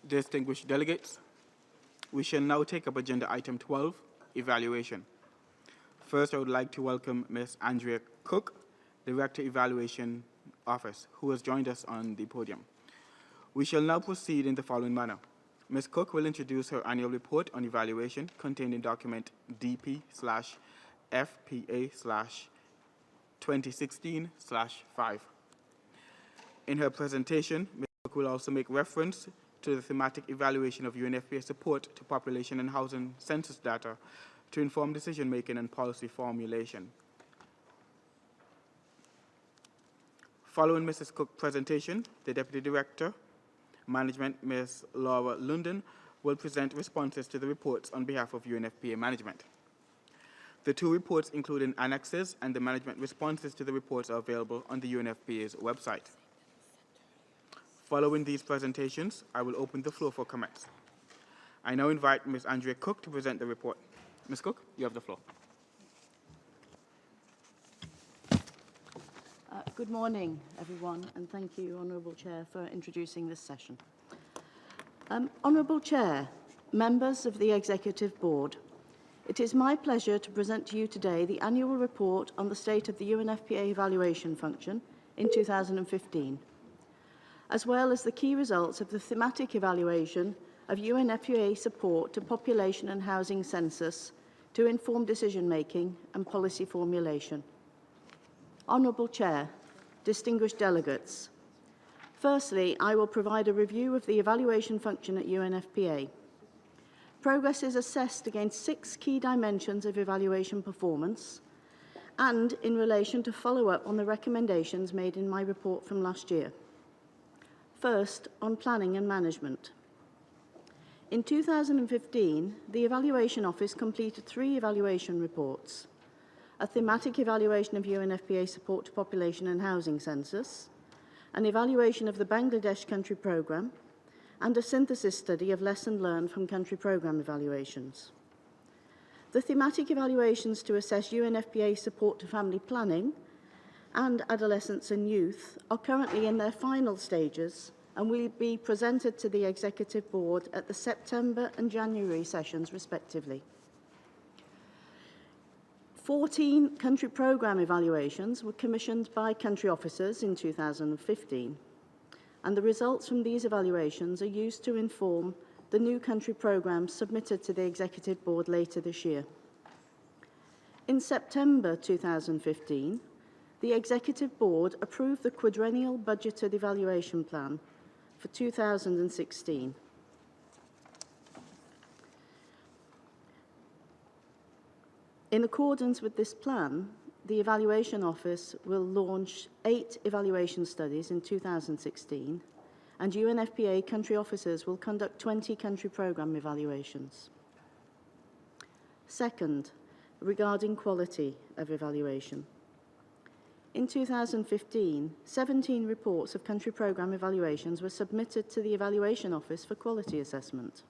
Distinguished delegates, we shall now take up agenda item 12, evaluation. First, I would like to welcome Ms. Andrea Cook, Director Evaluation Office, who has joined us on the podium. We shall now proceed in the following manner. Ms. Cook will introduce her annual report on evaluation contained in document DP/FPA/2016/5. In her presentation, Ms. Cook will also make reference to the thematic evaluation of UNFPA support to population and housing census data to inform decision-making and policy formulation. Following Mrs. Cook's presentation, the Deputy Director, Management, Ms. Laura London, will present responses to the reports on behalf of UNFPA Management. The two reports, including annexes and the management responses to the reports, are available on the UNFPA's website. Following these presentations, I will open the floor for comments. I now invite Ms. Andrea Cook to present the report. Ms. Cook, you have the floor. Good morning, everyone, and thank you, Honourable Chair, for introducing this session. Honourable Chair, members of the Executive Board, it is my pleasure to present to you today the annual report on the state of the UNFPA evaluation function in 2015, as well as the key results of the thematic evaluation of UNFPA support to population and housing census to inform decision-making and policy formulation. Honourable Chair, distinguished delegates, firstly, I will provide a review of the evaluation function at UNFPA. Progress is assessed against 6 key dimensions of evaluation performance and in relation to follow-up on the recommendations made in my report from last year. First, on planning and management. In 2015, the Evaluation Office completed 3 evaluation reports: a thematic evaluation of UNFPA support to population and housing census, an evaluation of the Bangladesh country programme, and a synthesis study of lessons learned from country programme evaluations. The thematic evaluations to assess UNFPA support to family planning and adolescents and youth are currently in their final stages and will be presented to the Executive Board at the September and January sessions, respectively. 14 country programme evaluations were commissioned by country officers in 2015, and the results from these evaluations are used to inform the new country programmes submitted to the Executive Board later this year. In September 2015, the Executive Board approved the quadrennial budgeted evaluation plan for 2016. In accordance with this plan, the Evaluation Office will launch 8 evaluation studies in 2016, and UNFPA country officers will conduct 20 country programme evaluations. Second, regarding quality of evaluation. In 2015, 17 reports of country programme evaluations were submitted to the Evaluation Office for quality assessment.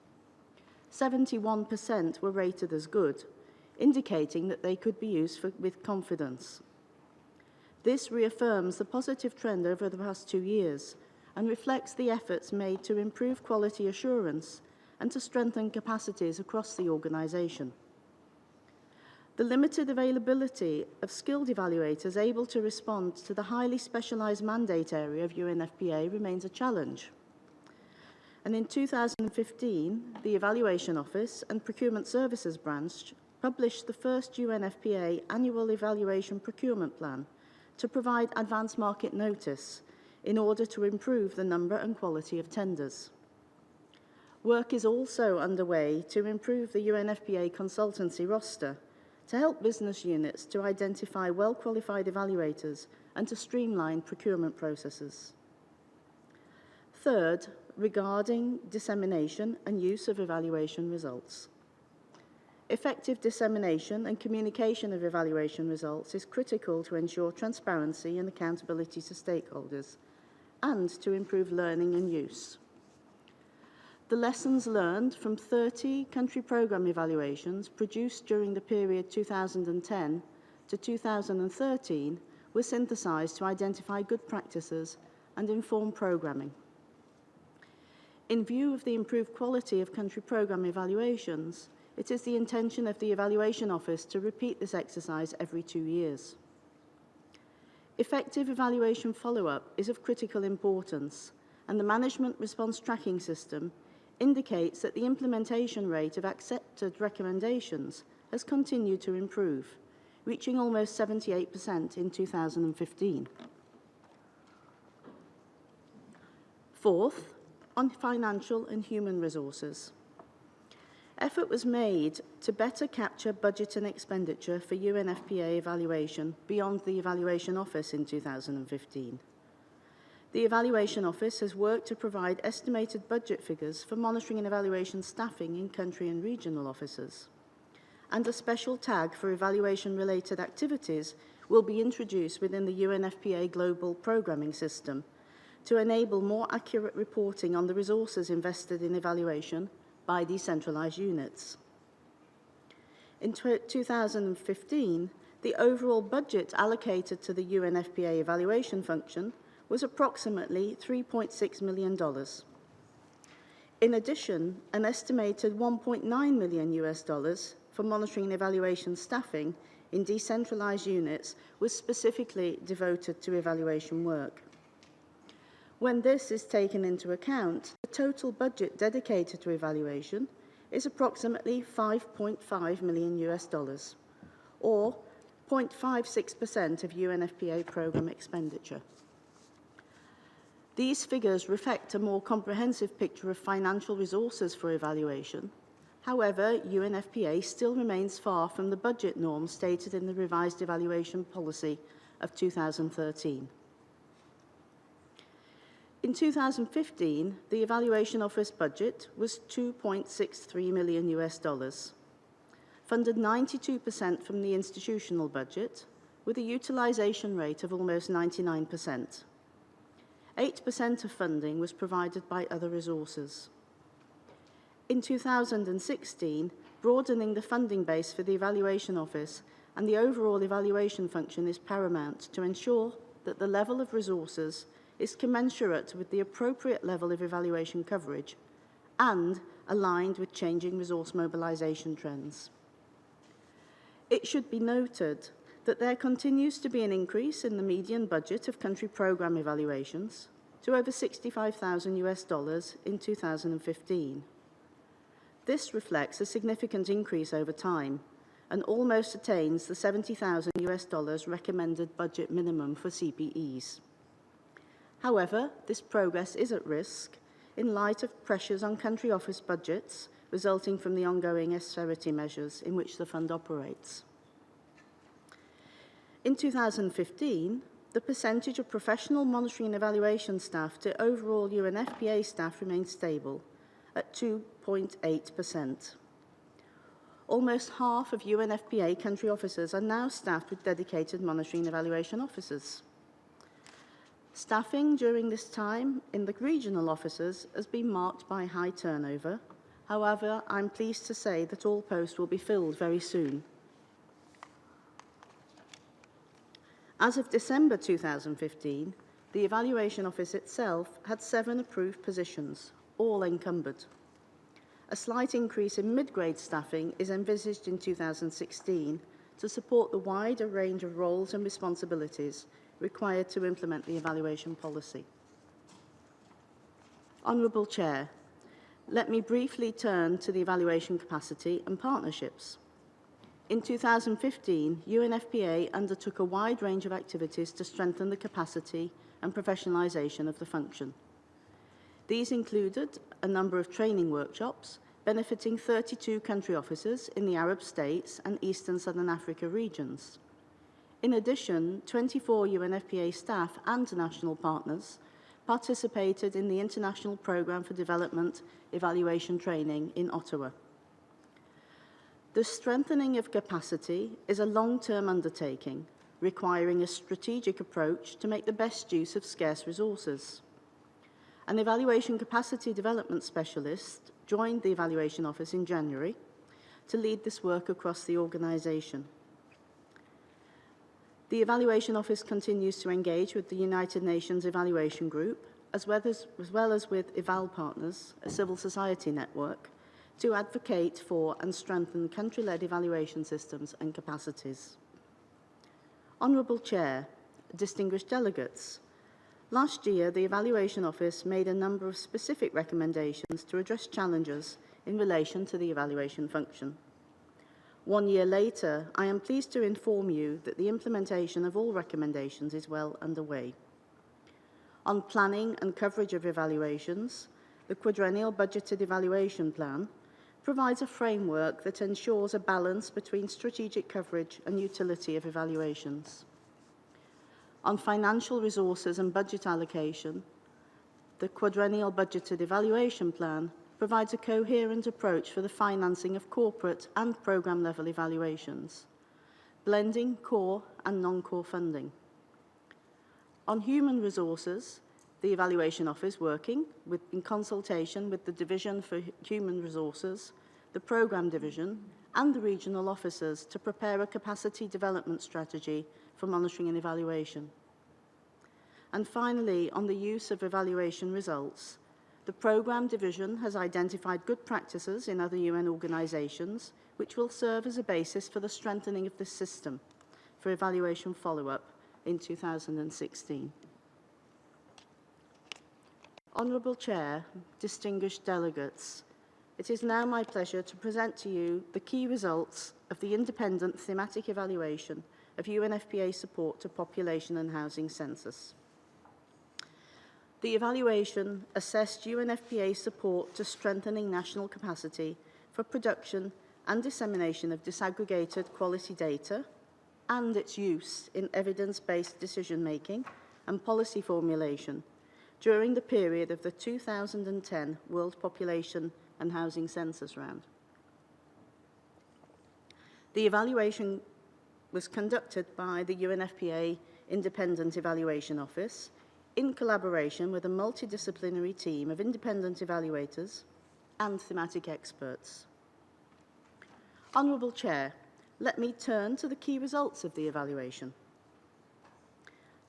71% were rated as good, indicating that they could be used with confidence. This reaffirms the positive trend over the past 2 years and reflects the efforts made to improve quality assurance and to strengthen capacities across the organisation. The limited availability of skilled evaluators able to respond to the highly specialised mandate area of UNFPA remains a challenge. And in 2015, the Evaluation Office and Procurement Services Branch published the first UNFPA annual evaluation procurement plan to provide advance market notice in order to improve the number and quality of tenders. Work is also underway to improve the UNFPA consultancy roster to help business units to identify well-qualified evaluators and to streamline procurement processes. Third, regarding dissemination and use of evaluation results. Effective dissemination and communication of evaluation results is critical to ensure transparency and accountability to stakeholders and to improve learning and use. The lessons learned from 30 country programme evaluations produced during the period 2010 to 2013 were synthesised to identify good practices and inform programming. In view of the improved quality of country programme evaluations, it is the intention of the Evaluation Office to repeat this exercise every 2 years. Effective evaluation follow-up is of critical importance, and the Management Response Tracking System indicates that the implementation rate of accepted recommendations has continued to improve, reaching almost 78% in 2015. Fourth, on financial and human resources. Effort was made to better capture budget and expenditure for UNFPA evaluation beyond the Evaluation Office in 2015. The Evaluation Office has worked to provide estimated budget figures for monitoring and evaluation staffing in country and regional offices. And a special tag for evaluation-related activities will be introduced within the UNFPA Global Programming System to enable more accurate reporting on the resources invested in evaluation by decentralised units. In 2015, the overall budget allocated to the UNFPA evaluation function was approximately $3.6 million. In addition, an estimated $1.9 million for monitoring and evaluation staffing in decentralised units was specifically devoted to evaluation work. When this is taken into account, the total budget dedicated to evaluation is approximately $5.5 million, or 0.56% of UNFPA programme expenditure. These figures reflect a more comprehensive picture of financial resources for evaluation. However, UNFPA still remains far from the budget norm stated in the revised evaluation policy of 2013. In 2015, the Evaluation Office budget was $2.63 million, funded 92% from the institutional budget, with a utilisation rate of almost 99%. 8% of funding was provided by other resources. In 2016, broadening the funding base for the Evaluation Office and the overall evaluation function is paramount to ensure that the level of resources is commensurate with the appropriate level of evaluation coverage and aligned with changing resource mobilisation trends. It should be noted that there continues to be an increase in the median budget of country programme evaluations to over $65,000 in 2015. This reflects a significant increase over time and almost attains the $70,000 recommended budget minimum for CPEs. However, this progress is at risk in light of pressures on country office budgets resulting from the ongoing austerity measures in which the fund operates. In 2015, the percentage of professional monitoring and evaluation staff to overall UNFPA staff remained stable at 2.8%. Almost half of UNFPA country officers are now staffed with dedicated monitoring and evaluation officers. Staffing during this time in the regional offices has been marked by high turnover. However, I'm pleased to say that all posts will be filled very soon. As of December 2015, the Evaluation Office itself had 7 approved positions, all encumbered. A slight increase in mid-grade staffing is envisaged in 2016 to support the wider range of roles and responsibilities required to implement the evaluation policy. Honourable Chair, let me briefly turn to the evaluation capacity and partnerships. In 2015, UNFPA undertook a wide range of activities to strengthen the capacity and professionalisation of the function. These included a number of training workshops benefiting 32 country officers in the Arab states and Eastern Southern Africa regions. In addition, 24 UNFPA staff and national partners participated in the International Programme for Development Evaluation Training in Ottawa. The strengthening of capacity is a long-term undertaking, requiring a strategic approach to make the best use of scarce resources. An evaluation capacity development specialist joined the Evaluation Office in January to lead this work across the organisation. The Evaluation Office continues to engage with the United Nations Evaluation Group as well as with Eval Partners, a civil society network, to advocate for and strengthen country-led evaluation systems and capacities. Honourable Chair, distinguished delegates, last year the Evaluation Office made a number of specific recommendations to address challenges in relation to the evaluation function. 1 year later, I am pleased to inform you that the implementation of all recommendations is well underway. On planning and coverage of evaluations, the Quadrennial Budgeted Evaluation Plan provides a framework that ensures a balance between strategic coverage and utility of evaluations. On financial resources and budget allocation, the Quadrennial Budgeted Evaluation Plan provides a coherent approach for the financing of corporate and programme-level evaluations, blending core and non-core funding. On human resources, the Evaluation Office working in consultation with the Division for Human Resources, the Programme Division and the regional officers to prepare a capacity development strategy for monitoring and evaluation. And finally, on the use of evaluation results, the Programme Division has identified good practices in other UN organisations which will serve as a basis for the strengthening of this system for evaluation follow-up in 2016. Honourable Chair, distinguished delegates, it is now my pleasure to present to you the key results of the independent thematic evaluation of UNFPA support to population and housing census. The evaluation assessed UNFPA support to strengthening national capacity for production and dissemination of disaggregated quality data and its use in evidence-based decision-making and policy formulation during the period of the 2010 World Population and Housing Census Round. The evaluation was conducted by the UNFPA Independent Evaluation Office in collaboration with a multidisciplinary team of independent evaluators and thematic experts. Honourable Chair, let me turn to the key results of the evaluation.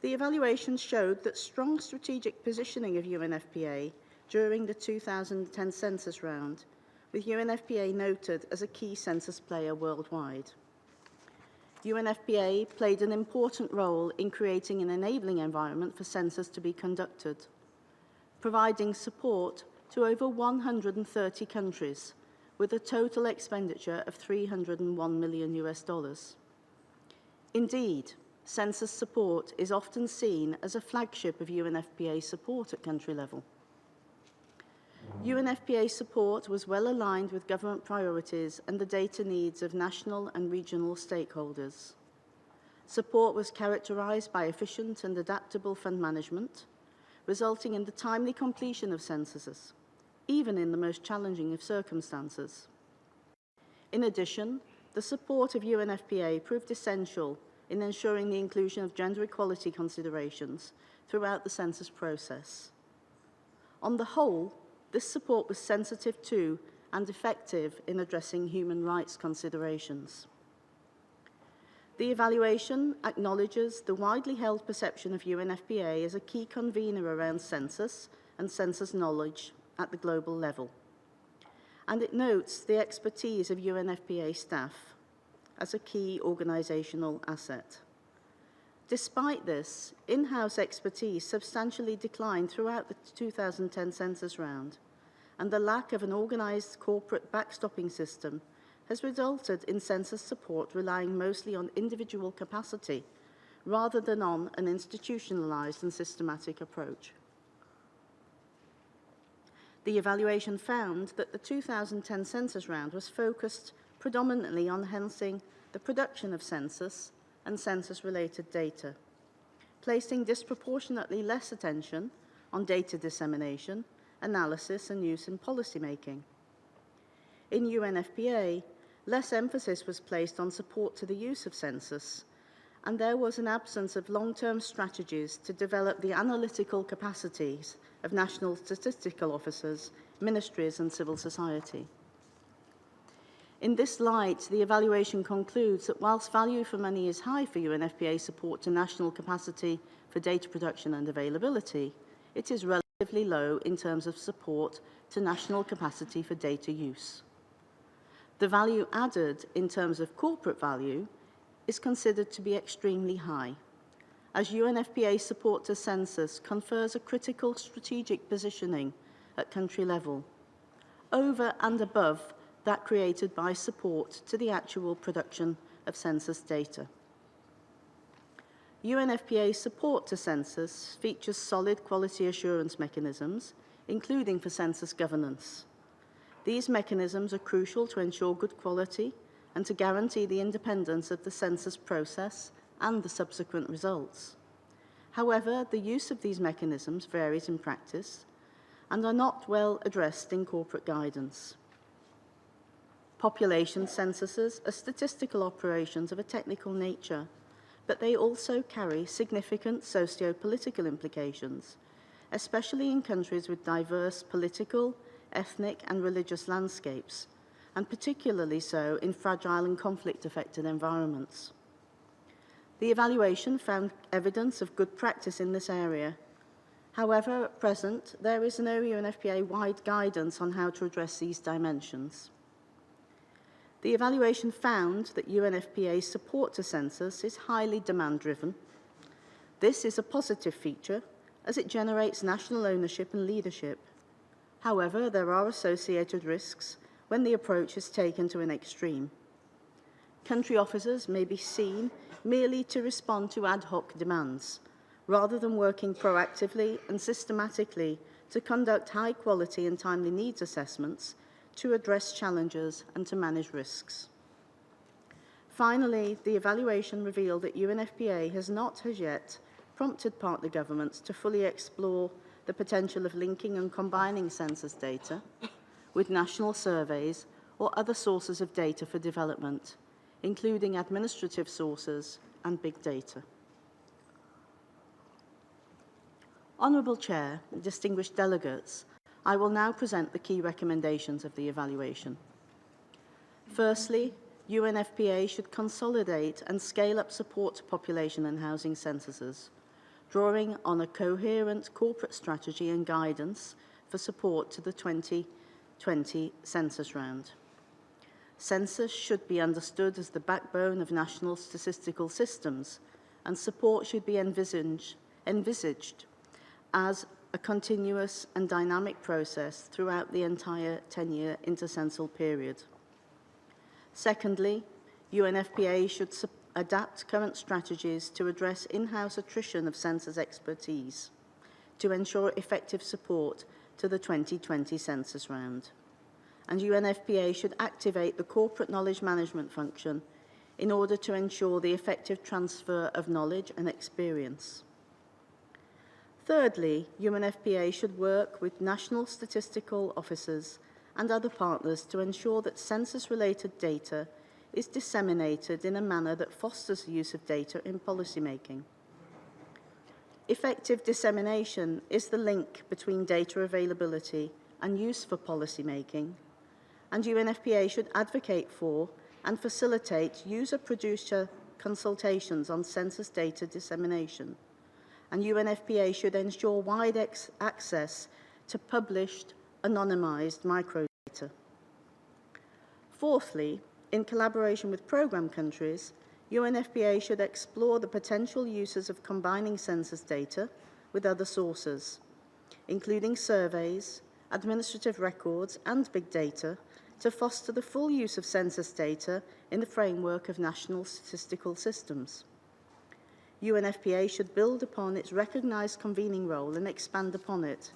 The evaluation showed that strong strategic positioning of UNFPA during the 2010 census round, with UNFPA noted as a key census player worldwide. UNFPA played an important role in creating an enabling environment for census to be conducted, providing support to over 130 countries with a total expenditure of $301 million. Indeed, census support is often seen as a flagship of UNFPA support at country level. UNFPA support was well aligned with government priorities and the data needs of national and regional stakeholders. Support was characterised by efficient and adaptable fund management, resulting in the timely completion of censuses, even in the most challenging of circumstances. In addition, the support of UNFPA proved essential in ensuring the inclusion of gender equality considerations throughout the census process. On the whole, this support was sensitive to and effective in addressing human rights considerations. The evaluation acknowledges the widely held perception of UNFPA as a key convener around census and census knowledge at the global level, and it notes the expertise of UNFPA staff as a key organisational asset. Despite this, in-house expertise substantially declined throughout the 2010 census round, and the lack of an organised corporate backstopping system has resulted in census support relying mostly on individual capacity rather than on an institutionalised and systematic approach. The evaluation found that the 2010 census round was focused predominantly on enhancing the production of census and census-related data, placing disproportionately less attention on data dissemination, analysis and use in policymaking. In UNFPA, less emphasis was placed on support to the use of census, and there was an absence of long-term strategies to develop the analytical capacities of national statistical officers, ministries and civil society. In this light, the evaluation concludes that whilst value for money is high for UNFPA support to national capacity for data production and availability, it is relatively relatively low in terms of support to national capacity for data use. The value added in terms of corporate value is considered to be extremely high, as UNFPA support to census confers a critical strategic positioning at country level, over and above that created by support to the actual production of census data. UNFPA's support to census features solid quality assurance mechanisms, including for census governance. These mechanisms are crucial to ensure good quality and to guarantee the independence of the census process and the subsequent results. However, the use of these mechanisms varies in practice and are not well addressed in corporate guidance. Population censuses are statistical operations of a technical nature, but they also carry significant socio-political implications, especially in countries with diverse political, ethnic and religious landscapes, and particularly so in fragile and conflict-affected environments. The evaluation found evidence of good practice in this area. However, at present, there is no UNFPA-wide guidance on how to address these dimensions. The evaluation found that UNFPA's support to census is highly demand-driven. This is a positive feature, as it generates national ownership and leadership. However, there are associated risks when the approach is taken to an extreme. Country officers may be seen merely to respond to ad hoc demands, rather than working proactively and systematically to conduct high-quality and timely needs assessments, to address challenges and to manage risks. Finally, the evaluation revealed that UNFPA has not as yet prompted partner governments to fully explore the potential of linking and combining census data with national surveys or other sources of data for development, including administrative sources and big data. Honourable Chair and distinguished delegates, I will now present the key recommendations of the evaluation. Firstly, UNFPA should consolidate and scale up support to population and housing censuses, drawing on a coherent corporate strategy and guidance for support to the 2020 census round. Census should be understood as the backbone of national statistical systems, and support should be envisaged as a continuous and dynamic process throughout the entire 10-year intercensal period. Secondly, UNFPA should adapt current strategies to address in-house attrition of census expertise to ensure effective support to the 2020 census round. And UNFPA should activate the corporate knowledge management function in order to ensure the effective transfer of knowledge and experience. Thirdly, UNFPA should work with national statistical officers and other partners to ensure that census-related data is disseminated in a manner that fosters the use of data in policymaking. Effective dissemination is the link between data availability and use for policymaking, and UNFPA should advocate for and facilitate user-producer consultations on census data dissemination, and UNFPA should ensure wide access to published, anonymised microdata. Fourthly, in collaboration with programme countries, UNFPA should explore the potential uses of combining census data with other sources, including surveys, administrative records, and big data, to foster the full use of census data in the framework of national statistical systems. UNFPA should build upon its recognised convening role and expand upon it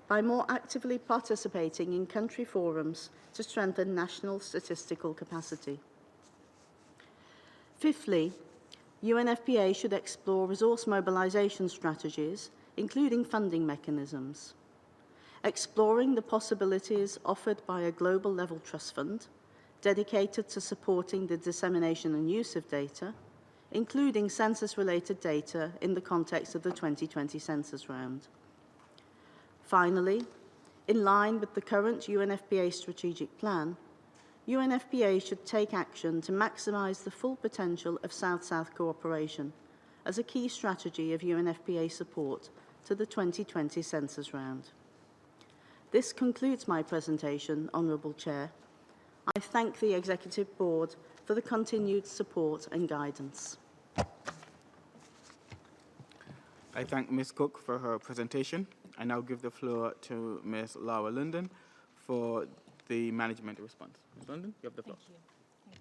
by more actively participating in country forums to strengthen national statistical capacity. Fifthly, UNFPA should explore resource mobilisation strategies, including funding mechanisms. Exploring the possibilities offered by a global-level trust fund dedicated to supporting the dissemination and use of data, including census-related data in the context of the 2020 census round. Finally, in line with the current UNFPA strategic plan, UNFPA should take action to maximise the full potential of South-South cooperation as a key strategy of UNFPA support to the 2020 census round. This concludes my presentation, Honourable Chair. I thank the Executive Board for the continued support and guidance. I thank Ms. Cook for her presentation. I now give the floor to Ms. Laura London for the management response. Ms. London, you have the floor. Thank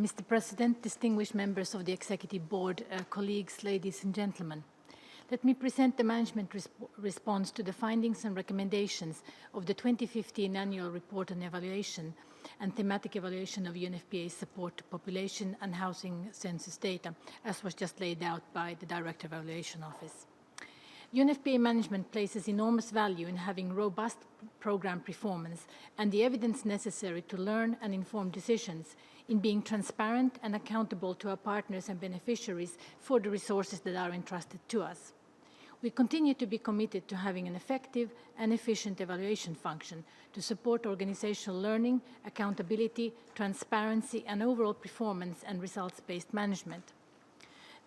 you. Mr. President, distinguished members of the Executive Board, colleagues, ladies and gentlemen. Let me present the management response to the findings and recommendations of the 2015 Annual Report on Evaluation and Thematic Evaluation of UNFPA's support to population and housing census data, as was just laid out by the Director of Evaluation Office. UNFPA management places enormous value in having robust program performance and the evidence necessary to learn and inform decisions, in being transparent and accountable to our partners and beneficiaries for the resources that are entrusted to us. We continue to be committed to having an effective and efficient evaluation function to support organizational learning, accountability, transparency, and overall performance and results-based management.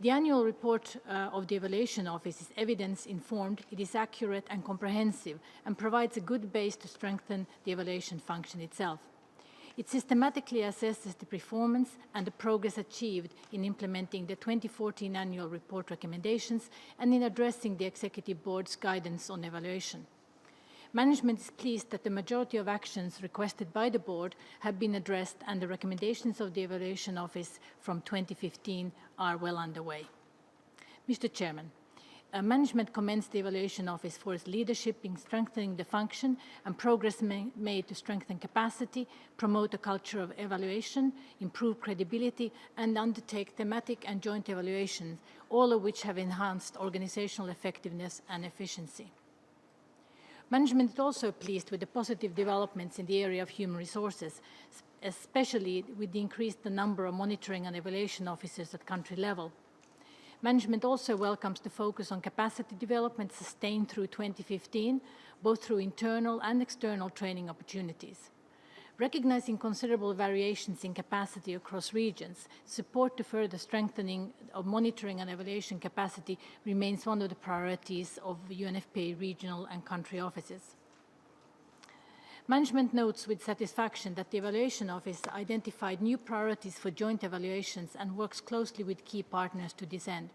The annual report of the Evaluation Office is evidence-informed, it is accurate and comprehensive, and provides a good base to strengthen the evaluation function itself. It systematically assesses the performance and the progress achieved in implementing the 2014 annual report recommendations and in addressing the Executive Board's guidance on evaluation. Management is pleased that the majority of actions requested by the Board have been addressed and the recommendations of the Evaluation Office from 2015 are well underway. Mr. Chairman, management commends the Evaluation Office for its leadership in strengthening the function and progress made to strengthen capacity, promote a culture of evaluation, improve credibility, and undertake thematic and joint evaluations, all of which have enhanced organizational effectiveness and efficiency. Management is also pleased with the positive developments in the area of human resources, especially with the increased number of monitoring and evaluation officers at country level. Management also welcomes the focus on capacity development sustained through 2015, both through internal and external training opportunities. Recognizing considerable variations in capacity across regions, support to further strengthening of monitoring and evaluation capacity remains one of the priorities of UNFPA regional and country offices. Management notes with satisfaction that the Evaluation Office identified new priorities for joint evaluations and works closely with key partners to this end.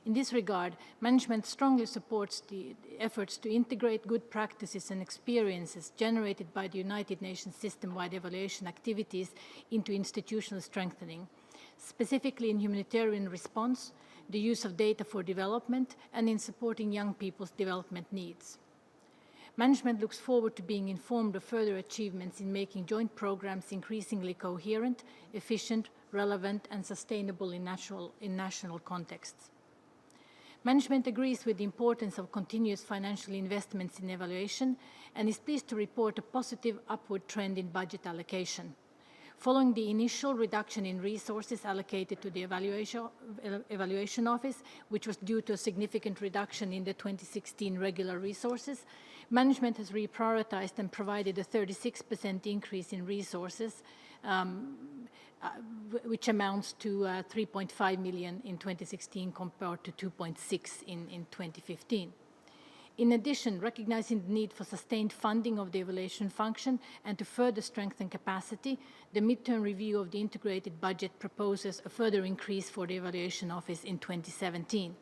In this regard, management strongly supports the efforts to integrate good practices and experiences generated by the United Nations system-wide evaluation activities into institutional strengthening, specifically in humanitarian response, the use of data for development, and in supporting young people's development needs. Management looks forward to being informed of further achievements in making joint programs increasingly coherent, efficient, relevant, and sustainable in national contexts. Management agrees with the importance of continuous financial investments in evaluation and is pleased to report a positive upward trend in budget allocation. Following the initial reduction in resources allocated to the Evaluation Office, which was due to a significant reduction in the 2016 regular resources, management has reprioritized and provided a 36% increase in resources, which amounts to 3.5 million in 2016 compared to 2.6 in 2015. In addition, recognizing the need for sustained funding of the evaluation function and to further strengthen capacity, the midterm review of the integrated budget proposes a further increase for the Evaluation Office in 2017.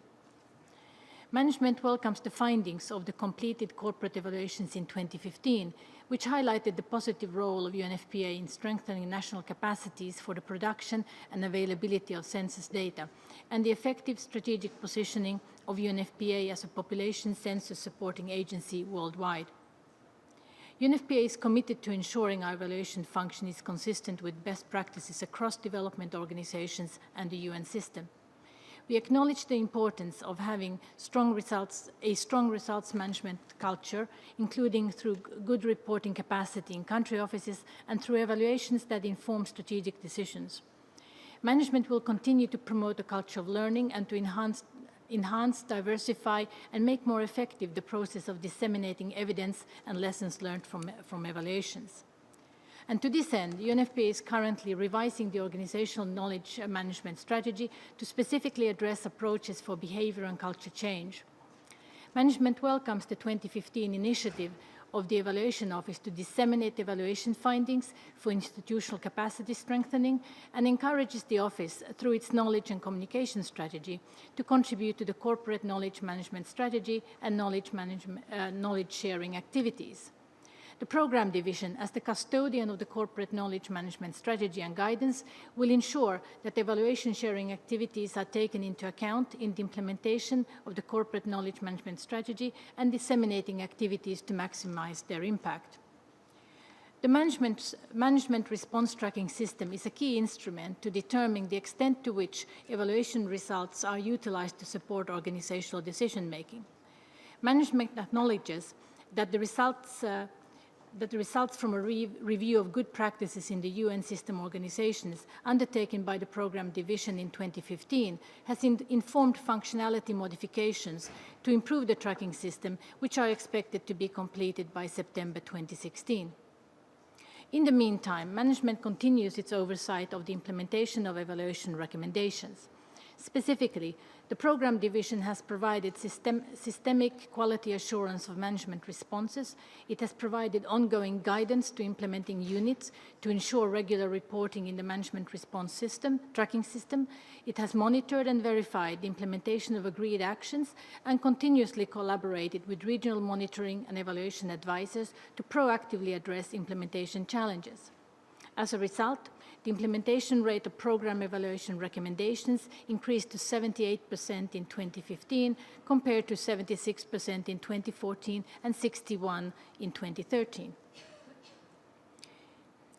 Management welcomes the findings of the completed corporate evaluations in 2015, which highlighted the positive role of UNFPA in strengthening national capacities for the production and availability of census data, and the effective strategic positioning of UNFPA as a population census supporting agency worldwide. UNFPA is committed to ensuring our evaluation function is consistent with best practices across development organizations and the UN system. We acknowledge the importance of having a strong results management culture, including through good reporting capacity in country offices and through evaluations that inform strategic decisions. Management will continue to promote a culture of learning and to enhance, diversify, and make more effective the process of disseminating evidence and lessons learned from evaluations. And to this end, UNFPA is currently revising the organizational knowledge management strategy to specifically address approaches for behavior and culture change. Management welcomes the 2015 initiative of the Evaluation Office to disseminate evaluation findings for institutional capacity strengthening and encourages the Office, through its knowledge and communication strategy, to contribute to the corporate knowledge management strategy and knowledge sharing activities. The Programme Division, as the custodian of the corporate knowledge management strategy and guidance, will ensure that evaluation sharing activities are taken into account in the implementation of the corporate knowledge management strategy and disseminating activities to maximize their impact. The management response tracking system is a key instrument to determine the extent to which evaluation results are utilized to support organizational decision-making. Management acknowledges that the results from a review of good practices in the UN system organizations undertaken by the Programme Division in 2015 has informed functionality modifications to improve the tracking system, which are expected to be completed by September 2016. In the meantime, management continues its oversight of the implementation of evaluation recommendations. Specifically, the Programme Division has provided systemic quality assurance of management responses. It has provided ongoing guidance to implementing units to ensure regular reporting in the management response tracking system. It has monitored and verified the implementation of agreed actions and continuously collaborated with regional monitoring and evaluation advisors to proactively address implementation challenges. As a result, the implementation rate of program evaluation recommendations increased to 78% in 2015 compared to 76% in 2014 and 61% in 2013.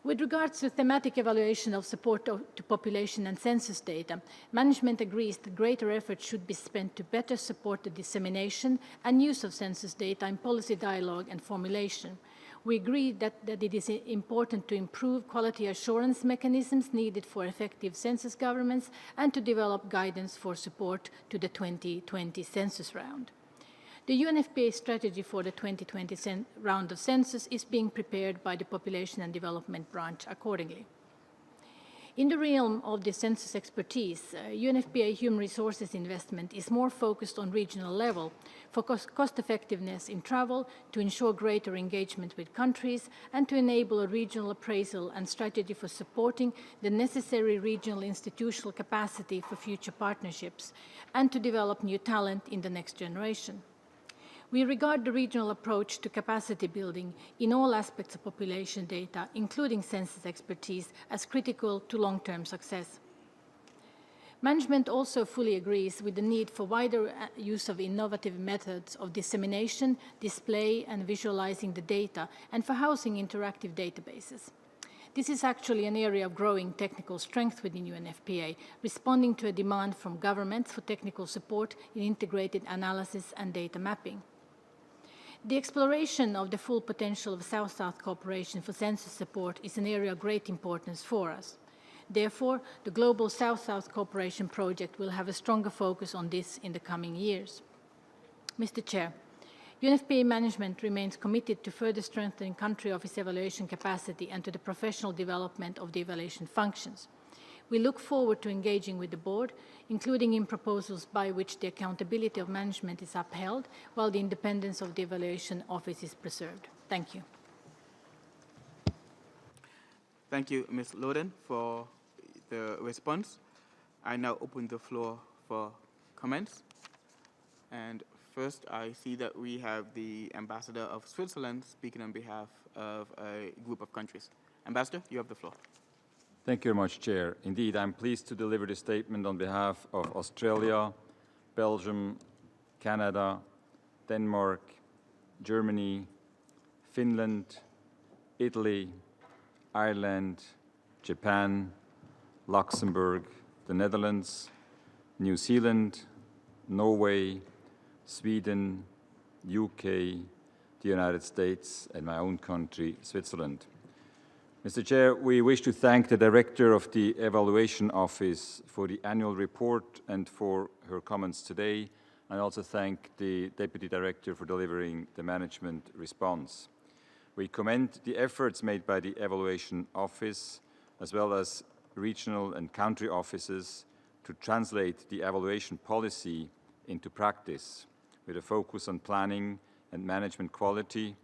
With regards to thematic evaluation of support to population and census data, management agrees that greater effort should be spent to better support the dissemination and use of census data in policy dialogue and formulation. We agree that it is important to improve quality assurance mechanisms needed for effective census governments and to develop guidance for support to the 2020 census round. The UNFPA strategy for the 2020 round of census is being prepared by the Population and Development Branch accordingly. In the realm of the census expertise, UNFPA human resources investment is more focused on regional level for cost effectiveness in travel, to ensure greater engagement with countries, and to enable a regional appraisal and strategy for supporting the necessary regional institutional capacity for future partnerships, and to develop new talent in the next generation. We regard the regional approach to capacity building in all aspects of population data, including census expertise, as critical to long-term success. Management also fully agrees with the need for wider use of innovative methods of dissemination, display, and visualizing the data, and for housing interactive databases. This is actually an area of growing technical strength within UNFPA, responding to a demand from governments for technical support in integrated analysis and data mapping. The exploration of the full potential of South-South cooperation for census support is an area of great importance for us. Therefore, the Global South-South Cooperation Project will have a stronger focus on this in the coming years. Mr. Chair, UNFPA management remains committed to further strengthening country office evaluation capacity and to the professional development of the evaluation functions. We look forward to engaging with the board, including in proposals by which the accountability of management is upheld while the independence of the evaluation office is preserved. Thank you. Thank you, Ms. Loden, for the response. I now open the floor for comments. And first, I see that we have the Ambassador of Switzerland speaking on behalf of a group of countries. Ambassador, you have the floor. Thank you very much, Chair. Indeed, I'm pleased to deliver this statement on behalf of Australia, Belgium, Canada, Denmark, Germany, Finland, Italy, Ireland, Japan, Luxembourg, the Netherlands, New Zealand, Norway, Sweden, UK, the United States, and my own country, Switzerland. Mr. Chair, we wish to thank the Director of the Evaluation Office for the annual report and for her comments today, and also thank the Deputy Director for delivering the management response. We commend the efforts made by the Evaluation Office, as well as regional and country offices, to translate the evaluation policy into practice. with a focus on planning and management quality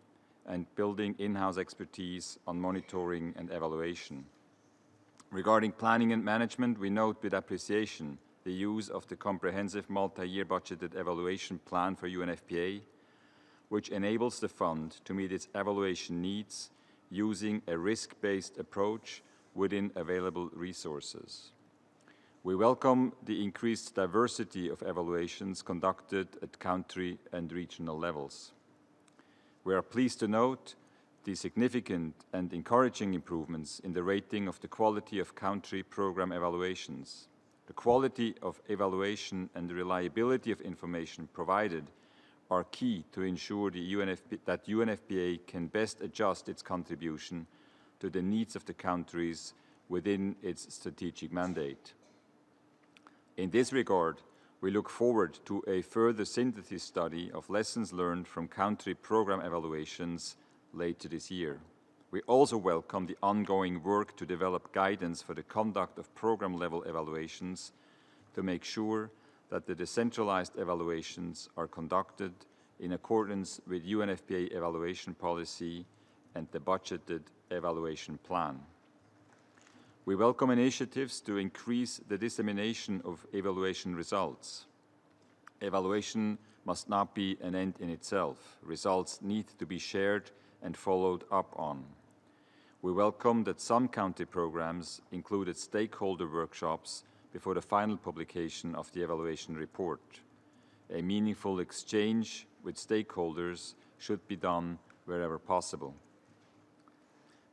and building in-house expertise on monitoring and evaluation. Regarding planning and management, we note with appreciation the use of the comprehensive multi-year budgeted evaluation plan for UNFPA, which enables the fund to meet its evaluation needs using a risk-based approach within available resources. We welcome the increased diversity of evaluations conducted at country and regional levels. We are pleased to note the significant and encouraging improvements in the rating of the quality of country program evaluations. The quality of evaluation and the reliability of information provided are key to ensure that UNFPA can best adjust its contribution to the needs of the countries within its strategic mandate. In this regard, we look forward to a further synthesis study of lessons learned from country program evaluations later this year. We also welcome the ongoing work to develop guidance for the conduct of program-level evaluations to make sure that the decentralized evaluations are conducted in accordance with UNFPA evaluation policy and the budgeted evaluation plan. We welcome initiatives to increase the dissemination of evaluation results. Evaluation must not be an end in itself. Results need to be shared and followed up on. We welcome that some country programs included stakeholder workshops before the final publication of the evaluation report. A meaningful exchange with stakeholders should be done wherever possible.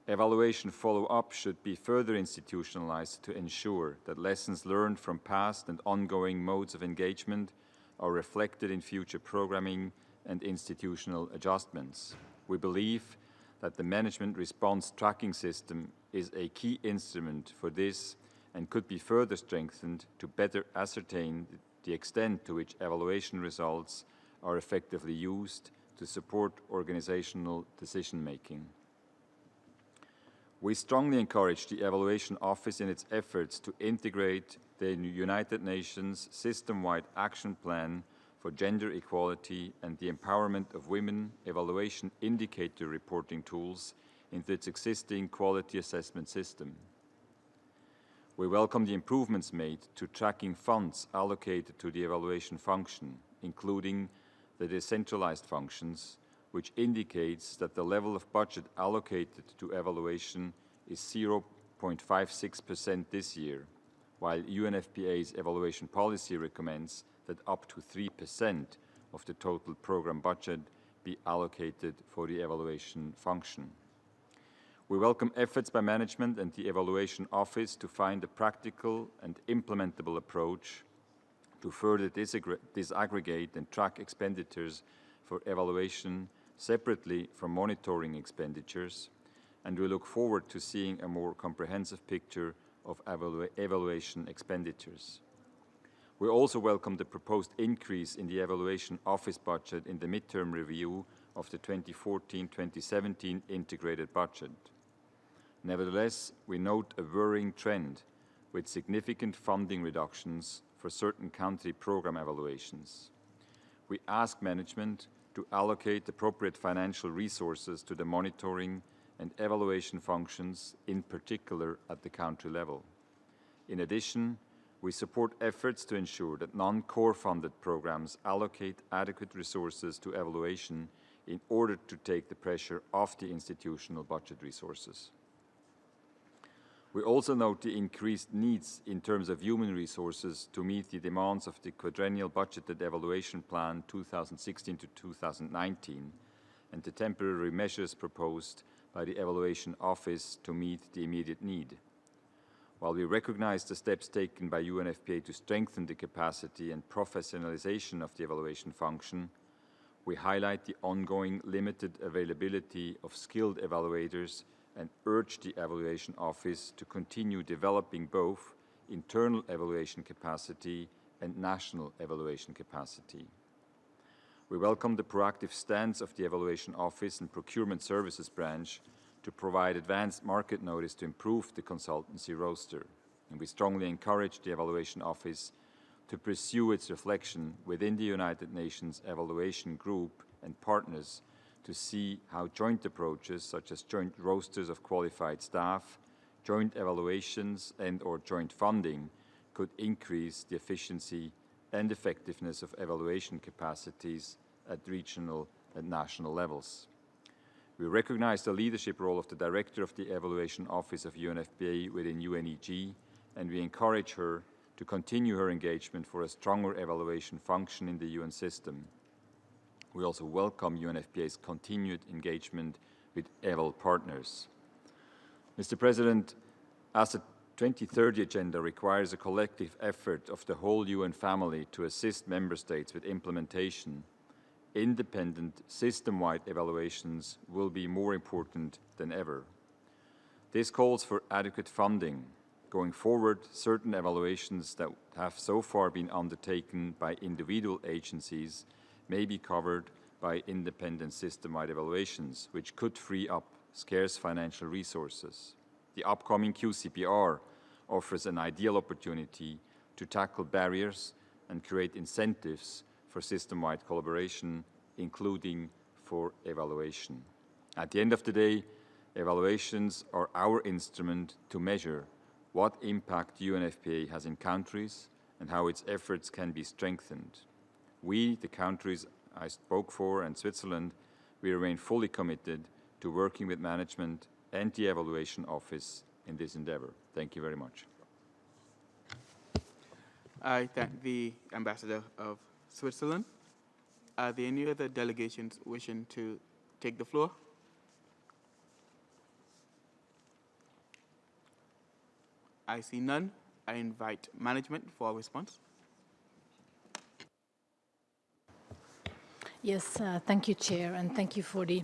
Evaluation follow-up should be further institutionalized to ensure that lessons learned from past and ongoing modes of engagement are reflected in future programming and institutional adjustments. We believe that the management response tracking system is a key instrument for this and could be further strengthened to better ascertain the extent to which evaluation results are effectively used to support organizational decision-making. We strongly encourage the Evaluation Office in its efforts to integrate the United Nations System-Wide Action Plan for Gender Equality and the Empowerment of Women evaluation indicator reporting tools into its existing quality assessment system. We welcome the improvements made to tracking funds allocated to the evaluation function, including the decentralized functions, which indicates that the level of budget allocated to evaluation is 0.56% this year, while UNFPA's evaluation policy recommends that up to 3% of the total program budget be allocated for the evaluation function. We welcome efforts by management and the Evaluation Office to find a practical and implementable approach to further disaggregate and track expenditures for evaluation separately from monitoring expenditures, and we look forward to seeing a more comprehensive picture of evaluation expenditures. We also welcome the proposed increase in the Evaluation Office budget in the midterm review of the 2014-2017 integrated budget. Nevertheless, we note a worrying trend with significant funding reductions for certain country program evaluations. We ask management to allocate appropriate financial resources to the monitoring and evaluation functions, in particular at the country level. In addition, we support efforts to ensure that non-core funded programs allocate adequate resources to evaluation in order to take the pressure off the institutional budget resources. We also note the increased needs in terms of human resources to meet the demands of the quadrennial budgeted evaluation plan 2016 to 2019 and the temporary measures proposed by the Evaluation Office to meet the immediate need. While we recognize the steps taken by UNFPA to strengthen the capacity and professionalization of the evaluation function, we highlight the ongoing limited availability of skilled evaluators and urge the Evaluation Office to continue developing both internal evaluation capacity and national evaluation capacity. We welcome the proactive stance of the Evaluation Office and Procurement Services branch to provide advanced market notice to improve the consultancy roster. And we strongly encourage the Evaluation Office to pursue its reflection within the United Nations evaluation group and partners to see how joint approaches, such as joint rosters of qualified staff, joint evaluations and/or joint funding, could increase the efficiency and effectiveness of evaluation capacities at regional and national levels. We recognize the leadership role of the Director of the Evaluation Office of UNFPA within UNEG, and we encourage her to continue her engagement for a stronger evaluation function in the UN system. We also welcome UNFPA's continued engagement with EVAL partners. Mr. President, as the 2030 Agenda requires a collective effort of the whole UN family to assist Member States with implementation, independent, system-wide evaluations will be more important than ever. This calls for adequate funding. Going forward, certain evaluations that have so far been undertaken by individual agencies may be covered by independent system-wide evaluations, which could free up scarce financial resources. The upcoming QCPR offers an ideal opportunity to tackle barriers and create incentives for system-wide collaboration, including for evaluation. At the end of the day, evaluations are our instrument to measure what impact UNFPA has in countries and how its efforts can be strengthened. We, the countries I spoke for, and Switzerland, we remain fully committed to working with management and the Evaluation Office in this endeavor. Thank you very much. I thank the Ambassador of Switzerland. Are there any other delegations wishing to take the floor? I see none. I invite management for a response. Yes, thank you, Chair, and thank you for the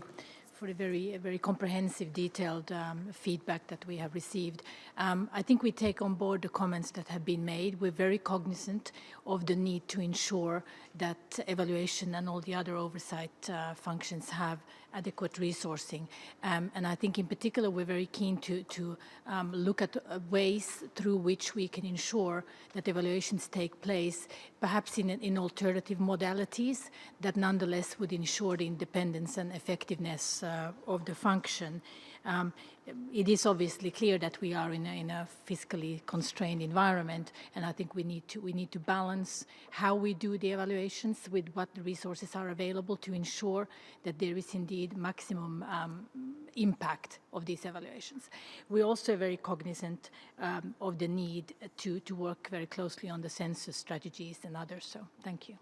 very comprehensive, detailed feedback that we have received. I think we take on board the comments that have been made. We're very cognizant of the need to ensure that evaluation and all the other oversight functions have adequate resourcing. And I think in particular, we're very keen to look at ways through which we can ensure that evaluations take place, perhaps in alternative modalities that nonetheless would ensure the independence and effectiveness of the function. It is obviously clear that we are in a fiscally constrained environment, and I think we need to balance how we do the evaluations with what the resources are available to ensure that there is indeed maximum impact of these evaluations. We're also very cognizant of the need to work very closely on the census strategies and others. So thank you.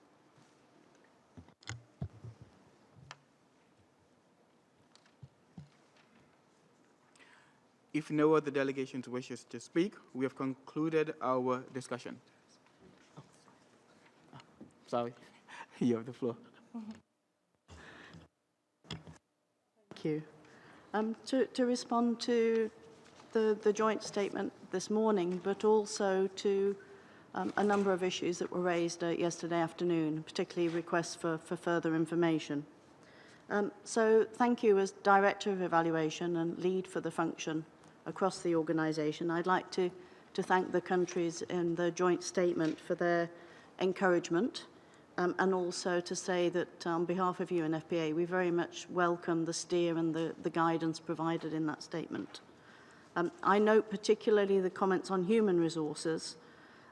If no other delegations wishes to speak, we have concluded our discussion. Sorry, you have the floor. Thank you. To respond to the joint statement this morning, but also to a number of issues that were raised yesterday afternoon, particularly requests for further information. So thank you as Director of Evaluation and lead for the function across the organisation. I'd like to thank the countries in the joint statement for their encouragement, and also to say that on behalf of UNFPA, we very much welcome the steer and the guidance provided in that statement. I note particularly the comments on human resources,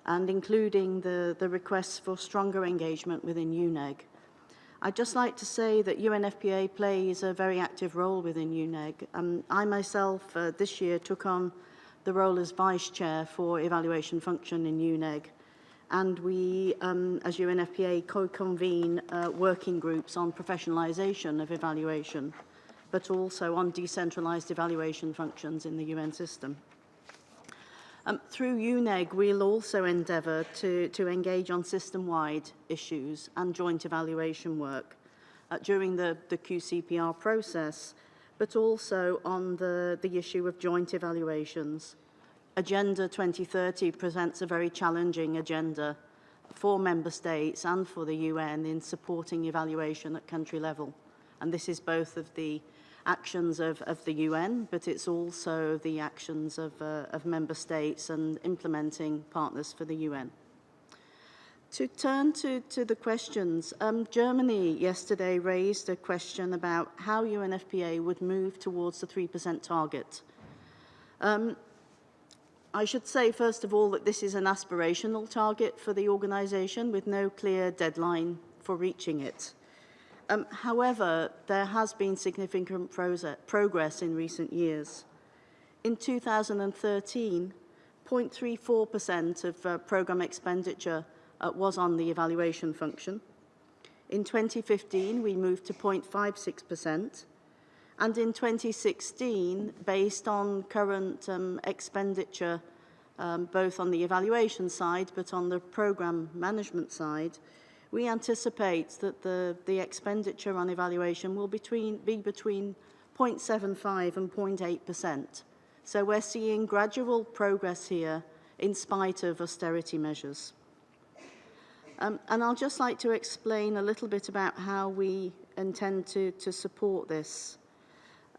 and including the requests for stronger engagement within UNEG. I'd just like to say that UNFPA plays a very active role within UNEG. I myself this year took on the role as Vice Chair for evaluation function in UNEG, and we, as UNFPA, co-convene working groups on professionalisation of evaluation, but also on decentralised evaluation functions in the UN system. Through UNEG, we'll also endeavour to engage on system-wide issues and joint evaluation work during the QCPR process, but also on the issue of joint evaluations. Agenda 2030 presents a very challenging agenda for Member States and for the UN in supporting evaluation at country level. And this is both of the actions of the UN, but it's also the actions of Member States and implementing partners for the UN. To turn to the questions, Germany yesterday raised a question about how UNFPA would move towards the 3% target. I should say, first of all, that this is an aspirational target for the organisation with no clear deadline for reaching it. However, there has been significant progress in recent years. In 2013, 0.34% of programme expenditure was on the evaluation function. In 2015, we moved to 0.56%. And in 2016, based on current expenditure, both on the evaluation side but on the programme management side, we anticipate that the expenditure on evaluation will be between 0.75 and 0.8%. So we're seeing gradual progress here in spite of austerity measures. And I'll just like to explain a little bit about how we intend to support this.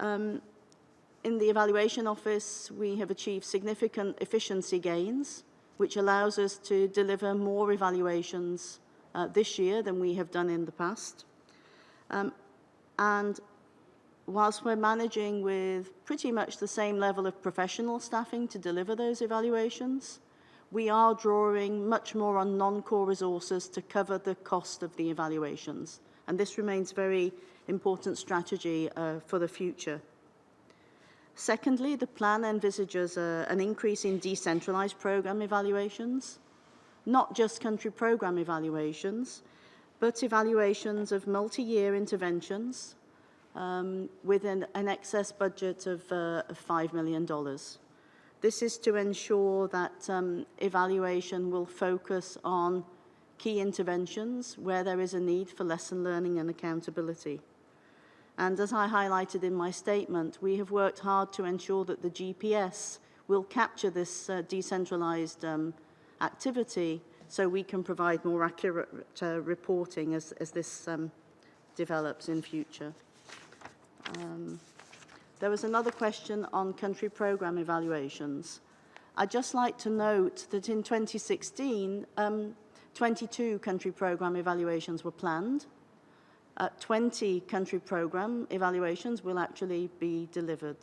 In the Evaluation Office, we have achieved significant efficiency gains, which allows us to deliver more evaluations this year than we have done in the past. And whilst we're managing with pretty much the same level of professional staffing to deliver those evaluations, we are drawing much more on non-core resources to cover the cost of the evaluations. And this remains a very important strategy for the future. Secondly, the plan envisages an increase in decentralised programme evaluations, not just country programme evaluations, but evaluations of multi-year interventions with an excess budget of $5 million. This is to ensure that evaluation will focus on key interventions where there is a need for lesson learning and accountability. And as I highlighted in my statement, we have worked hard to ensure that the GPS will capture this decentralised activity so we can provide more accurate reporting as this develops in future. There was another question on country programme evaluations. I'd just like to note that in 2016, 22 country programme evaluations were planned. 20 country programme evaluations will actually be delivered.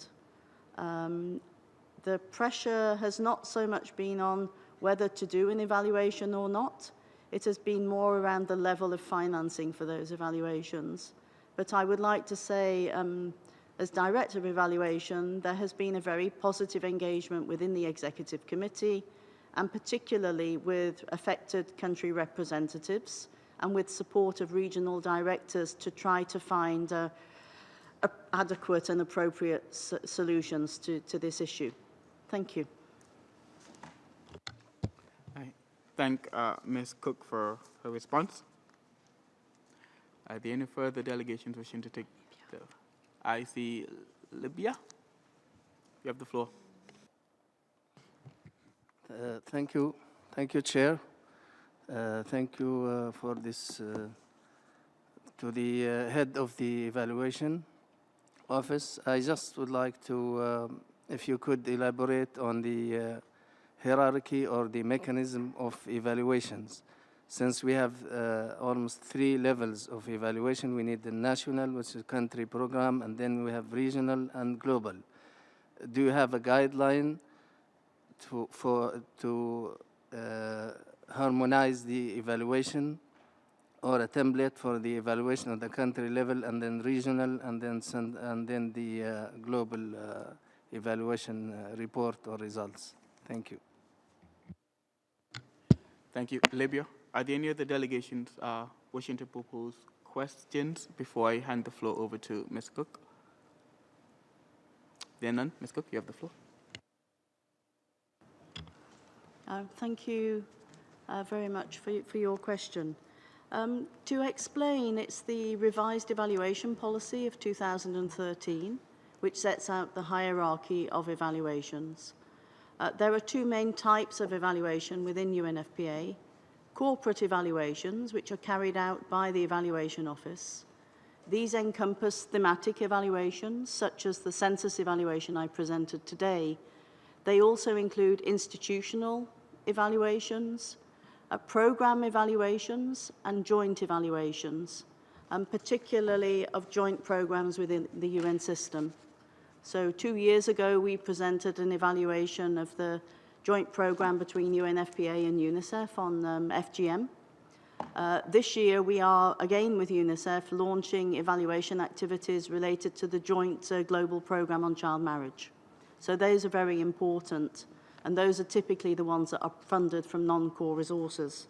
The pressure has not so much been on whether to do an evaluation or not. It has been more around the level of financing for those evaluations. But I would like to say, as Director of Evaluation, there has been a very positive engagement within the Executive Committee, and particularly with affected country representatives and with support of regional directors to try to find adequate and appropriate solutions to this issue. Thank you. I thank Ms. Cook for her response. Are there any further delegations wishing to take the... I see Libya. You have the floor. Thank you. Thank you, Chair. Thank you for this to the head of the Evaluation Office. I just would like to, if you could elaborate on the hierarchy or the mechanism of evaluations. Since we have almost 3 levels of evaluation, we need the national, which is country program, and then we have regional and global. Do you have a guideline to harmonize the evaluation, or a template for the evaluation at the country level, and then regional, and then the global evaluation report or results? Thank you. Thank you. Libya, are there any other delegations wishing to propose questions before I hand the floor over to Ms. Cook? There are none. Ms. Cook, you have the floor. Thank you very much for your question. To explain, it's the revised evaluation policy of 2013, which sets out the hierarchy of evaluations. There are 2 main types of evaluation within UNFPA: corporate evaluations, which are carried out by the Evaluation Office. These encompass thematic evaluations, such as the census evaluation I presented today. They also include institutional evaluations, program evaluations and joint evaluations, and particularly of joint programs within the UN system. So 2 years ago, we presented an evaluation of the joint program between UNFPA and UNICEF on FGM. This year, we are, again with UNICEF, launching evaluation activities related to the joint global program on child marriage. So those are very important, and those are typically the ones that are funded from non-core resources.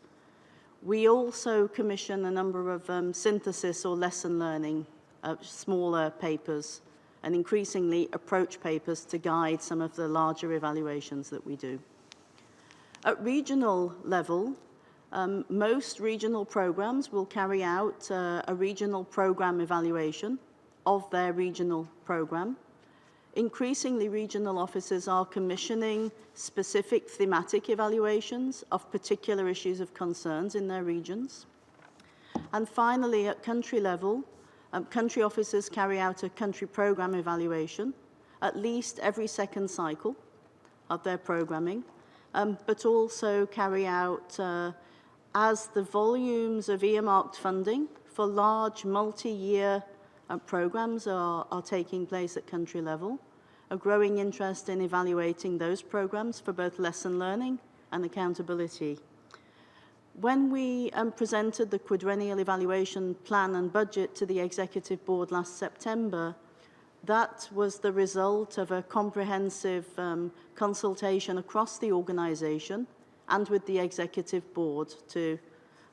We also commission a number of synthesis or lesson learning, smaller papers, and increasingly approach papers to guide some of the larger evaluations that we do. At regional level, most regional programs will carry out a regional program evaluation of their regional program. Increasingly, regional offices are commissioning specific thematic evaluations of particular issues of concerns in their regions. And finally, at country level, country offices carry out a country program evaluation at least every second cycle of their programming, but also carry out, as the volumes of earmarked funding for large multi-year programs are taking place at country level, a growing interest in evaluating those programs for both lesson learning and accountability. When we presented the quadrennial evaluation plan and budget to the Executive Board last September, that was the result of a comprehensive consultation across the organisation and with the Executive Board to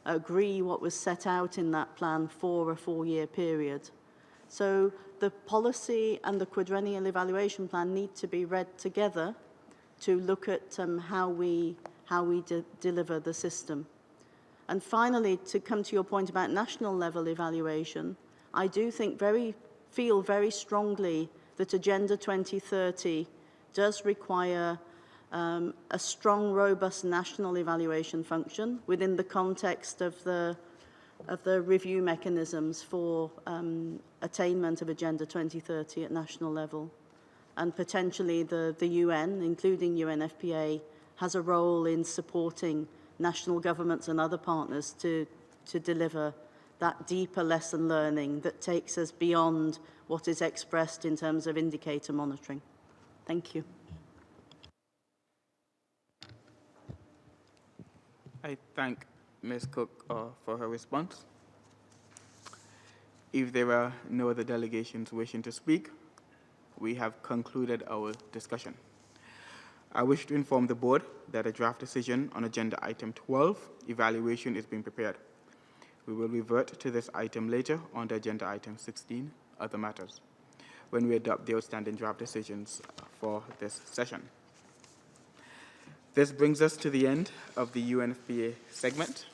agree what was set out in that plan for a 4-year period. So the policy and the quadrennial evaluation plan need to be read together to look at how we deliver the system. And finally, to come to your point about national level evaluation, I do feel very strongly that Agenda 2030 does require a strong, robust national evaluation function within the context of the review mechanisms for attainment of Agenda 2030 at national level. And potentially the UN, including UNFPA, has a role in supporting national governments and other partners to deliver that deeper lesson learning that takes us beyond what is expressed in terms of indicator monitoring. Thank you. I thank Ms. Cook for her response. If there are no other delegations wishing to speak, we have concluded our discussion. I wish to inform the board that a draft decision on agenda item 12, evaluation, is being prepared. We will revert to this item later on the agenda item 16, other matters, when we adopt the outstanding draft decisions for this session. This brings us to the end of the UNFPA segment.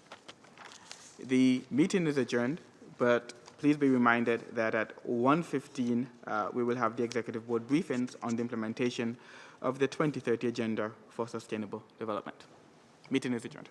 The meeting is adjourned, but please be reminded that at 1:15 we will have the Executive Board briefings on the implementation of the 2030 Agenda for Sustainable Development. Meeting is adjourned.